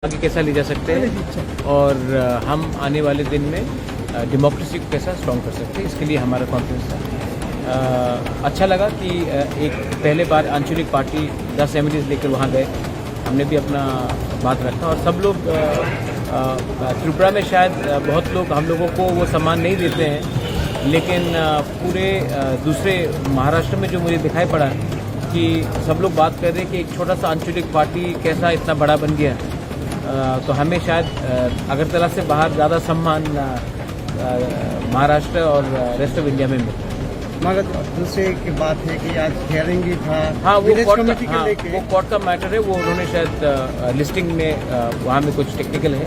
आगे कैसा ले जा सकते हैं और हम आने वाले दिन में डेमोक्रेसी को कैसा स्ट्रॉन्ग कर सकते हैं, इसके लिए हमारा कॉन्फिडेंस था। अच्छा लगा कि एक पहले बार आंचलिक पार्टी 10 असेंबलीज लेकर वहाँ गए, हमने भी अपना बात रखा और सब लोग त्रिपुरा में शायद बहुत लोग हम लोगों को वो सम्मान नहीं देते हैं, लेकिन पूरे दूसरे महाराष्ट्र में जो मुझे दिखाई पड़ा कि सब लोग बात कर रहे हैं कि एक छोटा सा आंचलिक पार्टी कैसा इतना बड़ा बन गया। तो हमें शायद अगरतला से बाहर ज़्यादा सम्मान महाराष्ट्र और रेस्ट ऑफ इंडिया में मिले। मगर दूसरे की बात है कि आज हियरिंग भी था। हाँ, वो कोर्ट का मैटर है, वो उन्होंने शायद लिस्टिंग में वहाँ में कुछ टेक्निकल है,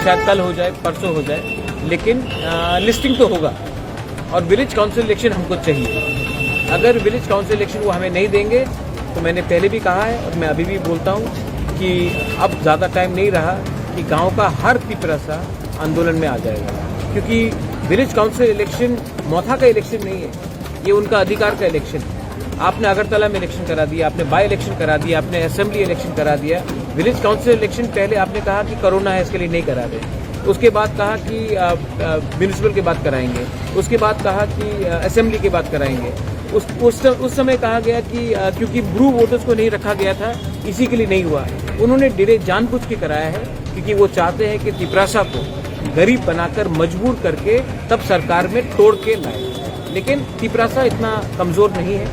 शायद कल हो जाए परसों हो जाए, लेकिन लिस्टिंग तो होगा और विलेज काउंसिल इलेक्शन हमको चाहिए। अगर विलेज काउंसिल इलेक्शन वो हमें नहीं देंगे तो मैंने पहले भी कहा है और मैं अभी भी बोलता हूँ कि अब ज़्यादा टाइम नहीं रहा कि गांव का हर तिपरासा आंदोलन में आ जाएगा, क्योंकि विलेज काउंसिल इलेक्शन मौथा का इलेक्शन नहीं है, ये उनका अधिकार का इलेक्शन है। आपने अगरतला में इलेक्शन करा दिया, आपने बाई इलेक्शन करा दिया, आपने असेंबली इलेक्शन करा दिया। विलेज काउंसिल इलेक्शन पहले आपने कहा कि कोरोना है इसके लिए नहीं करा रहे, उसके बाद कहा कि म्यूनिसिपल के बाद कराएंगे, उसके बाद कहा कि असेंबली के बाद कराएंगे। उस समय कहा गया कि क्योंकि ब्रू वोटर्स को नहीं रखा गया था इसी के लिए नहीं हुआ। उन्होंने डिले जानबूझ के कराया है क्योंकि वो चाहते हैं कि तिपरासा को गरीब बनाकर मजबूर करके तब सरकार में तोड़ के लाए, लेकिन तिपरासा इतना कमजोर नहीं है।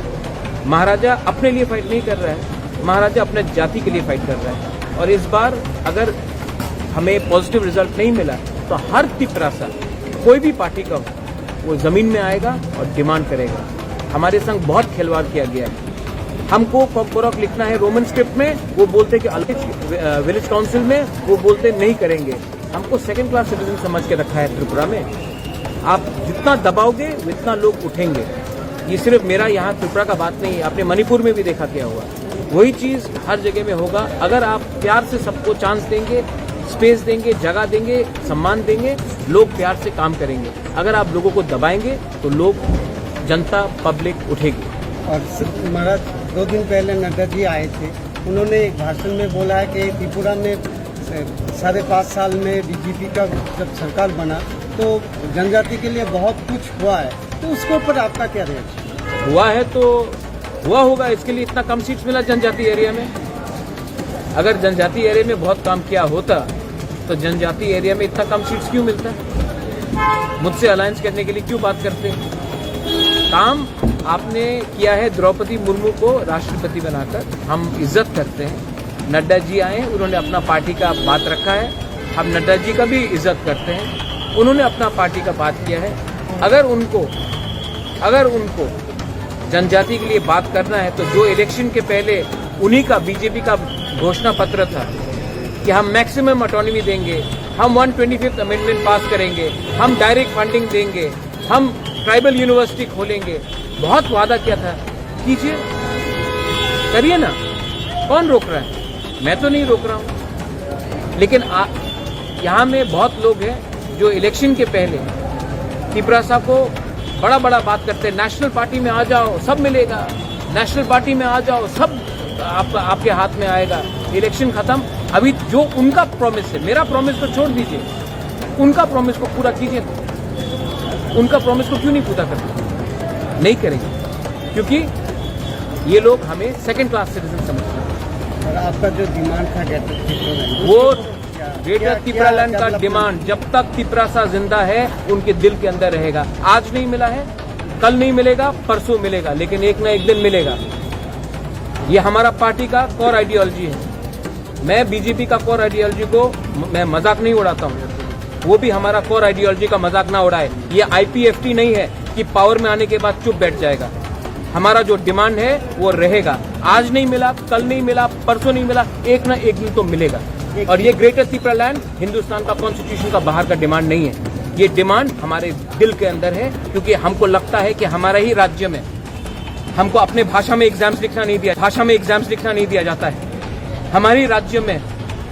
महाराजा अपने लिए फाइट नहीं कर रहा है, महाराजा अपने जाति के लिए फाइट कर रहा है। और इस बार अगर हमें पॉजिटिव रिजल्ट नहीं मिला तो हर तिपरासा कोई भी पार्टी का हो वो जमीन में आएगा और डिमांड करेगा। हमारे संग बहुत खिलवाड़ किया गया है। हमको कॉकबोरॉक लिखना है रोमन स्क्रिप्ट में, वो बोलते कि विलेज काउंसिल में वो बोलते नहीं करेंगे। हमको सेकंड क्लास सिटीजन समझ के रखा है त्रिपुरा में। आप जितना दबाओगे उतना लोग उठेंगे। ये सिर्फ मेरा यहाँ त्रिपुरा का बात नहीं है, आपने मणिपुर में भी देखा क्या हुआ। वही चीज हर जगह में होगा। अगर आप प्यार से सबको चांस देंगे, स्पेस देंगे, जगह देंगे, सम्मान देंगे, लोग प्यार से काम करेंगे। अगर आप लोगों को दबाएंगे तो लोग जनता पब्लिक उठेगी। और महाराज 2 दिन पहले नड्डा जी आए थे, उन्होंने एक भाषण में बोला है कि त्रिपुरा में 5.5 साल में बीजेपी का जब सरकार बना तो जनजाति के लिए बहुत कुछ हुआ है, तो उसके ऊपर आपका क्या रिएक्शन? हुआ है तो हुआ होगा, इसके लिए इतना कम सीट्स मिला जनजाति एरिया में। अगर जनजाति एरिया में बहुत काम किया होता तो जनजाति एरिया में इतना कम सीट्स क्यों मिलता? मुझसे अलायंस करने के लिए क्यों बात करते हैं? काम आपने किया है द्रौपदी मुर्मू को राष्ट्रपति बनाकर, हम इज्जत करते हैं। नड्डा जी आए, उन्होंने अपना पार्टी का बात रखा है, हम नड्डा जी का भी इज्जत करते हैं। उन्होंने अपना पार्टी का बात किया है। अगर उनको जनजाति के लिए बात करना है तो जो इलेक्शन के पहले उन्हीं का बीजेपी का घोषणा पत्र था कि हम मैक्सिमम ऑटोनॉमी देंगे, हम 125th अमेंडमेंट पास करेंगे, हम डायरेक्ट फंडिंग देंगे, हम ट्राइबल यूनिवर्सिटी खोलेंगे, बहुत वादा किया था। कीजिए, करिए ना, कौन रोक रहा है? मैं तो नहीं रोक रहा हूं, लेकिन यहाँ में बहुत लोग हैं जो इलेक्शन के पहले तिपरासा को बड़ा बड़ा बात करते हैं। नेशनल पार्टी में आ जाओ सब मिलेगा, नेशनल पार्टी में आ जाओ सब आपके हाथ में आएगा। इलेक्शन खत्म, अभी जो उनका प्रॉमिस है, मेरा प्रॉमिस तो छोड़ दीजिए, उनका प्रॉमिस को पूरा कीजिए। उनका प्रॉमिस को क्यों नहीं पूरा करते? नहीं करेंगे, क्योंकि ये लोग हमें सेकंड क्लास सिटीजन समझते हैं। और आपका जो डिमांड था वो ग्रेटर तिपरालैंड का डिमांड जब तक तिपरासा जिंदा है उनके दिल के अंदर रहेगा। आज नहीं मिला है, कल नहीं मिलेगा, परसों मिलेगा, लेकिन एक ना एक दिन मिलेगा। ये हमारा पार्टी का कोर आइडियोलॉजी है। मैं बीजेपी का कोर आइडियोलॉजी को मैं मजाक नहीं उड़ाता हूँ, वो भी हमारा कोर आइडियोलॉजी का मजाक ना उड़ाए। ये IPFT नहीं है कि पावर में आने के बाद चुप बैठ जाएगा। हमारा जो डिमांड है वो रहेगा। आज नहीं मिला, कल नहीं मिला, परसों नहीं मिला, एक ना एक दिन तो मिलेगा। और ये ग्रेटर तिपरालैंड हिंदुस्तान का कॉन्स्टिट्यूशन का बाहर का डिमांड नहीं है, ये डिमांड हमारे दिल के अंदर है। क्योंकि हमको लगता है कि हमारा ही राज्य में हमको अपने भाषा में एग्जाम्स लिखना नहीं दिया जाता है। हमारे राज्य में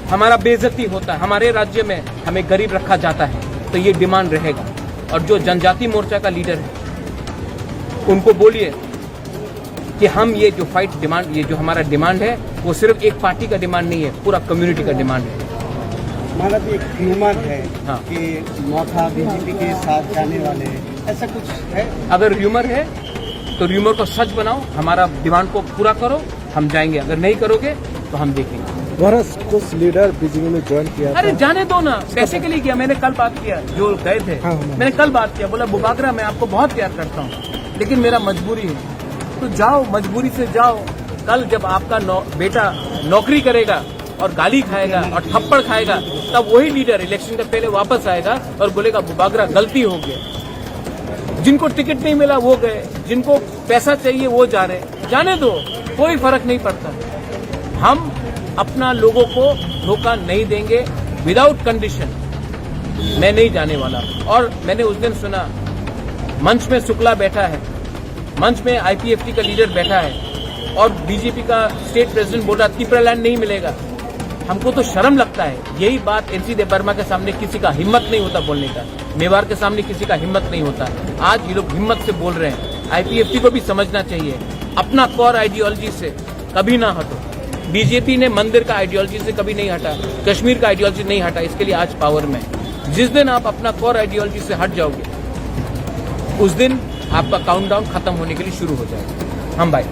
हमारा बेइज्जती होता है, हमारे राज्य में हमें गरीब रखा जाता है। तो ये डिमांड रहेगा। और जो जनजाति मोर्चा का लीडर है उनको बोलिए कि हम ये जो फाइट डिमांड, ये जो हमारा डिमांड है वो सिर्फ एक पार्टी का डिमांड नहीं है, पूरा कम्युनिटी का डिमांड है। महाराज एक ह्यूमर है हाँ। कि मोथा बीजेपी के साथ जाने वाले हैं, ऐसा कुछ है? अगर र्यूमर है तो र्यूमर को सच बनाओ, हमारा डिमांड को पूरा करो, हम जाएंगे। अगर नहीं करोगे तो हम देखेंगे। कुछ लीडर बीजेपी में ज्वाइन किया अरे जाने दो ना, पैसे के लिए किया। मैंने कल बात किया, जो गए थे मैंने कल बात किया, बोला बुबाकरा मैं आपको बहुत प्यार करता हूँ लेकिन मेरा मजबूरी है, तो जाओ, मजबूरी से जाओ। कल जब आपका बेटा नौकरी करेगा और गाली खाएगा और थप्पड़ खाएगा, तब वही लीडर इलेक्शन के पहले वापस आएगा और बोलेगा बुबाकरा गलती हो गया। जिनको टिकट नहीं मिला वो गए, जिनको पैसा चाहिए वो जा रहे, जाने दो, कोई फर्क नहीं पड़ता। हम अपना लोगों को धोखा नहीं देंगे विदाउट कंडीशन। मैं नहीं जाने वाला। और मैंने उस दिन सुना मंच में शुक्ला बैठा है, मंच में आईपीएफटी का लीडर बैठा है और बीजेपी का स्टेट प्रेसिडेंट बोल रहा त्रिपुरा लैंड नहीं मिलेगा। हमको तो शर्म लगता है। यही बात एनसी देवर्मा के सामने किसी का हिम्मत नहीं होता बोलने का, मेवाड़ के सामने किसी का हिम्मत नहीं होता। आज ये लोग हिम्मत से बोल रहे हैं। आईपीएफटी को भी समझना चाहिए, अपना कोर आइडियोलॉजी से कभी ना हटो। बीजेपी ने मंदिर का आइडियोलॉजी से कभी नहीं हटा, कश्मीर का आइडियोलॉजी नहीं हटा, इसके लिए आज पावर में। जिस दिन आप अपना कोर आइडियोलॉजी से हट जाओगे उस दिन आपका काउंटडाउन खत्म होने के लिए शुरू हो जाएगा। हम भाई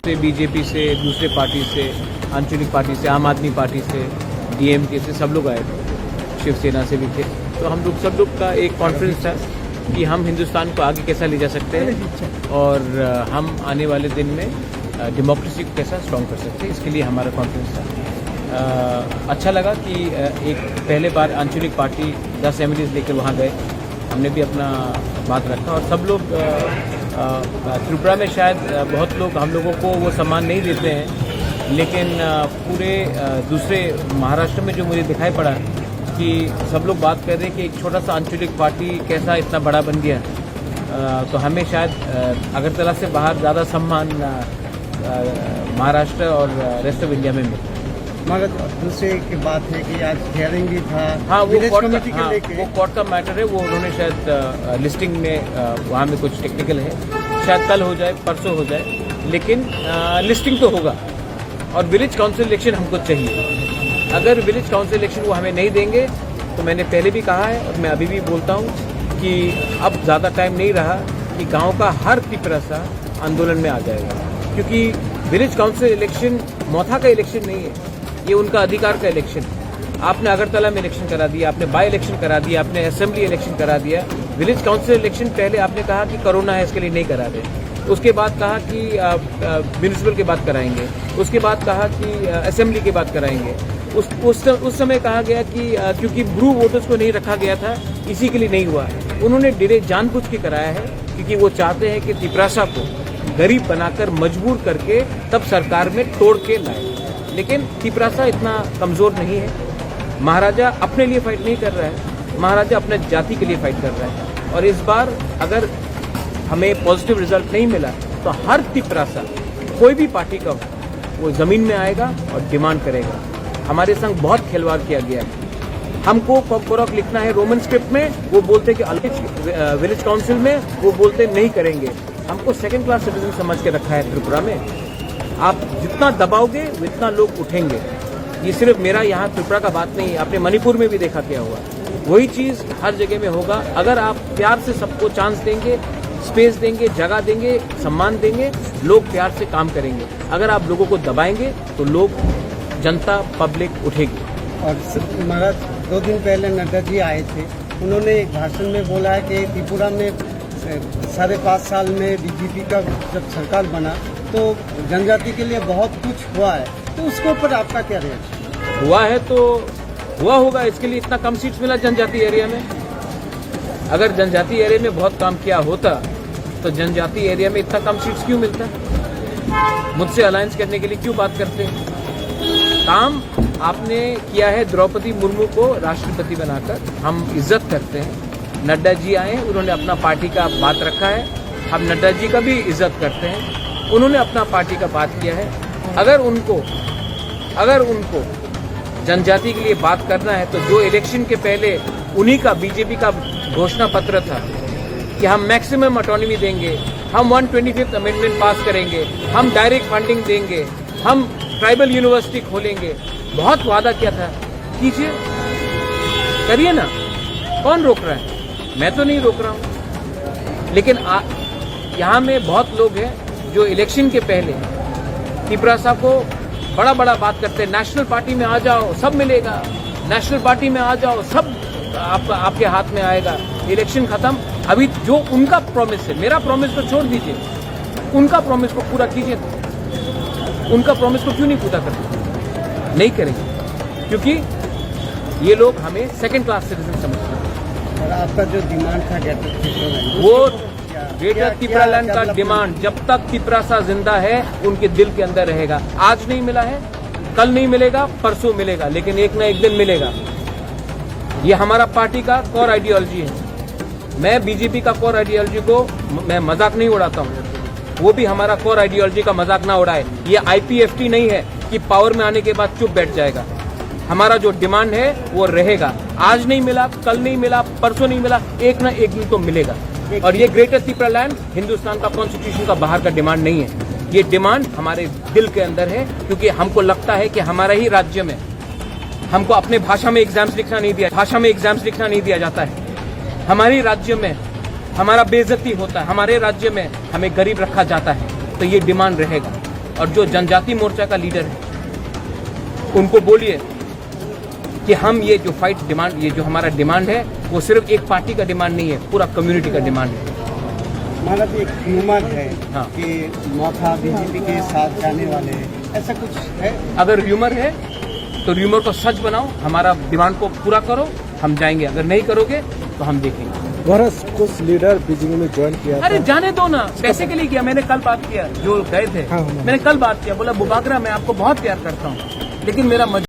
से, बीजेपी से, दूसरे पार्टी से, आंचलिक पार्टी से, आम आदमी पार्टी से, डीएमके से सब लोग आए थे, शिवसेना से भी थे। तो हम लोग सब लोग का एक कॉन्फ्रेंस था कि हम हिंदुस्तान को आगे कैसा ले जा सकते हैं और हम आने वाले दिन में डेमोक्रेसी को कैसा स्ट्रॉन्ग कर सकते हैं, इसके लिए हमारा कॉन्फ्रेंस था। अच्छा लगा कि एक पहले बार आंचलिक पार्टी 10 एमएलएज लेकर वहाँ गए, हमने भी अपना बात रखा और सब लोग त्रिपुरा में शायद बहुत लोग हम लोगों को वो सम्मान नहीं देते हैं, लेकिन पूरे दूसरे महाराष्ट्र में जो मुझे दिखाई पड़ा कि सब लोग बात कर रहे हैं कि एक छोटा सा आंचलिक पार्टी कैसा इतना बड़ा बन गया। तो हमें शायद अगरतला से बाहर ज़्यादा सम्मान महाराष्ट्र और रेस्ट ऑफ इंडिया में मिलता है। मगर दूसरे की बात है कि आज हियरिंग भी था। हाँ, वो विलेज कोर्ट कमेटी का, के हाँ, लेके वो कोर्ट का मैटर है। वो उन्होंने शायद लिस्टिंग में वहाँ में कुछ टेक्निकल है, शायद कल हो जाए, परसों हो जाए, लेकिन लिस्टिंग तो होगा। और विलेज काउंसिल इलेक्शन हमको चाहिए। अगर विलेज काउंसिल इलेक्शन वो हमें नहीं देंगे तो मैंने पहले भी कहा है और मैं अभी भी बोलता हूँ कि अब ज़्यादा टाइम नहीं रहा कि गाँव का हर तिपरासा आंदोलन में आ जाएगा, क्योंकि विलेज काउंसिल इलेक्शन मोथा का इलेक्शन नहीं है, ये उनका अधिकार का इलेक्शन। आपने अगरतला में इलेक्शन करा दिया, आपने बाई इलेक्शन करा दिया, आपने असेंबली इलेक्शन करा दिया। विलेज काउंसिल इलेक्शन पहले आपने कहा कि कोरोना है इसके लिए नहीं करा रहे, उसके बाद कहा कि म्यूनिसिपल के बाद कराएंगे, उसके बाद कहा कि असेंबली के बाद कराएंगे। उस समय कहा गया कि क्योंकि ब्रू वोटर्स को नहीं रखा गया था इसी के लिए नहीं हुआ। उन्होंने डिले जानबूझ के कराया है क्योंकि वो चाहते हैं कि तिपरासा को गरीब बनाकर मजबूर करके तब सरकार में तोड़ के लाए। लेकिन तिपरासा इतना कमजोर नहीं है। महाराजा अपने लिए फाइट नहीं कर रहा है, महाराजा अपने जाति के लिए फाइट कर रहा है। और इस बार अगर हमें पॉजिटिव रिजल्ट नहीं मिला तो हर तिपरासा कोई भी पार्टी का वो जमीन में आएगा और डिमांड करेगा। हमारे संग बहुत खिलवाड़ किया गया है। हमको कोरक लिखना है रोमन स्क्रिप्ट में, वो बोलते कि विलेज काउंसिल में वो बोलते नहीं करेंगे। हमको सेकंड क्लास सिटीजन समझ के रखा है त्रिपुरा में। आप जितना दबाओगे उतना लोग उठेंगे। ये सिर्फ मेरा यहाँ त्रिपुरा का बात नहीं है, आपने मणिपुर में भी देखा क्या हुआ। वही चीज़ हर जगह में होगा। अगर आप प्यार से सबको चांस देंगे, स्पेस देंगे, जगह देंगे, सम्मान देंगे, लोग प्यार से काम करेंगे। अगर आप लोगों को दबाएंगे तो लोग, जनता, पब्लिक उठेगी। और महाराज 2 दिन पहले नड्डा जी आए थे, उन्होंने एक भाषण में बोला है कि त्रिपुरा में 5.5 साल में बीजेपी का जब सरकार बना तो जनजाति के लिए बहुत कुछ हुआ है, तो उसके ऊपर आपका क्या रिएक्शन? हुआ है तो हुआ होगा, इसके लिए इतना कम सीट्स मिला जनजाति एरिया में। अगर जनजाति एरिया में बहुत काम किया होता तो जनजाति एरिया में इतना कम सीट्स क्यों मिलता? मुझसे अलायंस करने के लिए क्यों बात करते हैं? काम आपने किया है द्रौपदी मुर्मू को राष्ट्रपति बनाकर, हम इज्जत करते हैं। नड्डा जी आए, उन्होंने अपना पार्टी का बात रखा है, हम नड्डा जी का भी इज्जत करते हैं। उन्होंने अपना पार्टी का बात किया है। अगर उनको जनजाति के लिए बात करना है तो जो इलेक्शन के पहले उन्हीं का, बीजेपी का घोषणा पत्र था कि हम मैक्सिमम ऑटोनॉमी देंगे, हम 125th अमेंडमेंट पास करेंगे, हम डायरेक्ट फंडिंग देंगे, हम ट्राइबल यूनिवर्सिटी खोलेंगे, बहुत वादा किया था। कीजिए, करिए ना, कौन रोक रहा है? मैं तो नहीं रोक रहा हूं। लेकिन यहाँ में बहुत लोग हैं जो इलेक्शन के पहले तिपरासा को बड़ा बड़ा बात करते हैं, नेशनल पार्टी में आ जाओ सब मिलेगा, नेशनल पार्टी में आ जाओ सब आपके हाथ में आएगा। इलेक्शन खत्म, अभी जो उनका प्रॉमिस है, मेरा प्रॉमिस तो छोड़ दीजिए, उनका प्रॉमिस को पूरा कीजिए। उनका प्रॉमिस को क्यों नहीं पूरा करते? नहीं करेंगे, क्योंकि ये लोग हमें सेकंड क्लास सिटीजन समझते हैं। और आपका जो डिमांड था वो ग्रेटर तिपरालैंड का डिमांड जब तक तिपरासा जिंदा है उनके दिल के अंदर रहेगा। आज नहीं मिला है, कल नहीं मिलेगा, परसों मिलेगा, लेकिन एक ना एक दिन मिलेगा। ये हमारा पार्टी का कोर आइडियोलॉजी है। मैं बीजेपी का कोर आइडियोलॉजी को मैं मजाक नहीं उड़ाता हूँ, वो भी हमारा कोर आइडियोलॉजी का मजाक ना उड़ाए। ये आईपीएफटी नहीं है कि पावर में आने के बाद चुप बैठ जाएगा। हमारा जो डिमांड है वो रहेगा। आज नहीं मिला, कल नहीं मिला, परसों नहीं मिला, एक ना एक दिन तो मिलेगा। और ये ग्रेटर तिपरालैंड हिंदुस्तान का कॉन्स्टिट्यूशन का बाहर का डिमांड नहीं है, ये डिमांड हमारे दिल के अंदर है, क्योंकि हमको लगता है कि हमारा ही राज्य में हमको अपने भाषा में एग्जाम्स लिखना नहीं दिया जाता है। हमारे राज्य में हमारा बेइज्जती होता है, हमारे राज्य में हमें गरीब रखा जाता है, तो ये डिमांड रहेगा। और जो जनजाति मोर्चा का लीडर है उनको बोलिए कि हम ये जो फाइट डिमांड, ये जो हमारा डिमांड है वो सिर्फ एक पार्टी का डिमांड नहीं है, पूरा कम्युनिटी का डिमांड है। हमारा भी एक ह्यूमर है हाँ। कि मौका बीजेपी के साथ जाने वाले हैं, ऐसा कुछ है? अगर र्यूमर है तो र्यूमर को सच बनाओ, हमारा डिमांड को पूरा करो, हम जाएंगे। अगर नहीं करोगे तो हम देखेंगे। कुछ लीडर बीजेपी में ज्वाइन किया था। अरे जाने दो ना, पैसे के लिए किया। मैंने कल बात किया, जो गए थे हाँ। मैंने कल बात किया, बोला बुबागरा मैं आपको बहुत प्यार करता हूँ, लेकिन मेरा